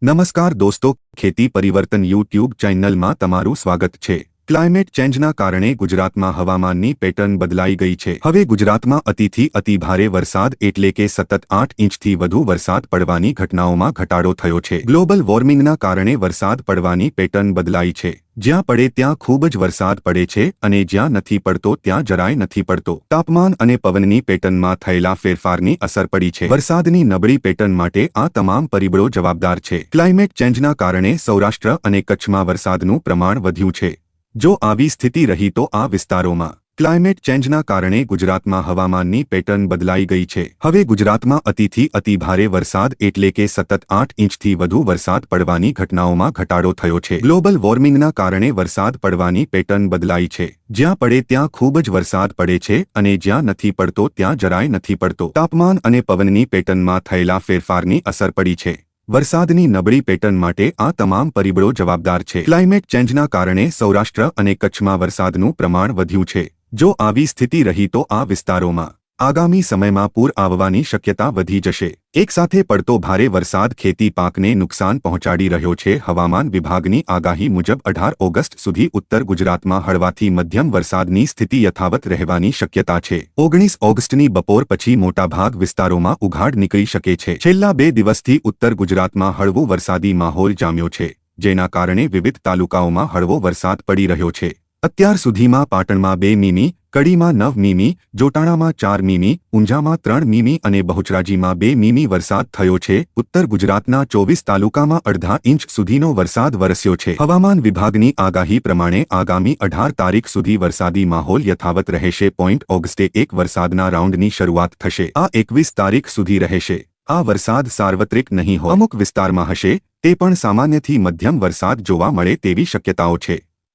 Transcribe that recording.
નમસ્કાર દોસ્તો, ખેતી પરિવર્તન યુટ્યુબ ચેનલમાં તમારું સ્વાગત છે। ક્લાઇમેટ ચેન્જના કારણે ગુજરાતમાં હવામાનની પેટર્ન બદલાઈ ગઈ છે। હવે ગુજરાતમાં અતિથી અતિભારે વરસાદ એટલે કે સતત 8 ઇંચથી વધુ વરસાદ પડવાની ઘટનાઓમાં ઘટાડો થયો છે। ગ્લોબલ વોર્મિંગના કારણે વરસાદ પડવાની પેટર્ન બદલાઈ છે। જ્યાં પડે ત્યાં ખૂબ જ વરસાદ પડે છે અને જ્યાં નથી પડતો ત્યાં જરાય નથી પડતો। તાપમાન અને પવનની પેટર્નમાં થયેલા ફેરફારની અસર પડી છે। વરસાદની નબળી પેટર્ન માટે આ તમામ પરિબળો જવાબદાર છે। ક્લાઇમેટ ચેન્જના કારણે સૌરાષ્ટ્ર અને કચ્છમાં વરસાદનું પ્રમાણ વધ્યું છે। જો આવી સ્થિતિ રહી તો આ વિસ્તારોમાં ક્લાઇમેટ ચેન્જના કારણે ગુજરાતમાં હવામાનની પેટર્ન બદલાઈ ગઈ છે। હવે ગુજરાતમાં અતિથી અતિભારે વરસાદ એટલે કે સતત 8 ઇંચથી વધુ વરસાદ પડવાની ઘટનાઓમાં ઘટાડો થયો છે। ગ્લોબલ વોર્મિંગના કારણે વરસાદ પડવાની પેટર્ન બદલાઈ છે। જ્યાં પડે ત્યાં ખૂબ જ વરસાદ પડે છે અને જ્યાં નથી પડતો ત્યાં જરાય નથી પડતો। તાપમાન અને પવનની પેટર્નમાં થયેલા ફેરફારની અસર પડી છે। વરસાદની નબળી પેટર્ન માટે આ તમામ પરિબળો જવાબદાર છે। ક્લાઇમેટ ચેન્જના કારણે સૌરાષ્ટ્ર અને કચ્છમાં વરસાદનું પ્રમાણ વધ્યું છે। જો આવી સ્થિતિ રહી તો આ વિસ્તારોમાં આગામી સમયમાં પૂર આવવાની શક્યતા વધી જશે। એકસાથે પડતો ભારે વરસાદ ખેતી પાકને નુકસાન પહોંચાડી રહ્યો છે। હવામાન વિભાગની આગાહી મુજબ 18 ઓગસ્ટ સુધી ઉત્તર ગુજરાતમાં હળવાથી મધ્યમ વરસાદની સ્થિતિ યથાવત રહેવાની શક્યતા છે। 19 ઓગસ્ટની બપોર પછી મોટાભાગ વિસ્તારોમાં ઉઘાડ નીકળી શકે છે। છેલ્લા 2 દિવસથી ઉત્તર ગુજરાતમાં હળવો વરસાદી માહોલ જામ્યો છે, જેના કારણે વિવિધ તાલુકાઓમાં હળવો વરસાદ પડી રહ્યો છે। અત્યાર સુધીમાં પાટણમાં 2 મીમી, કડીમાં 9 મીમી, જોટાણામાં 4 મીમી, ઊંઝામાં 3 મીમી અને બહુચરાજીમાં 2 મીમી વરસાદ થયો છે। ઉત્તર ગુજરાતના 24 તાલુકામાં અડધા ઇંચ સુધીનો વરસાદ વરસ્યો છે। હવામાન વિભાગની આગાહી પ્રમાણે આગામી 18 તારીખ સુધી વરસાદી માહોલ યથાવત રહેશે। ઓગસ્ટે એક વરસાદના રાઉન્ડની શરૂઆત થશે। આ 21 તારીખ સુધી રહેશે। આ વરસાદ સાર્વત્રિક નહીં હોય, અમુક વિસ્તારમાં હશે। તે પણ સામાન્યથી મધ્યમ વરસાદ જોવા મળે તેવી શક્યતાઓ છે।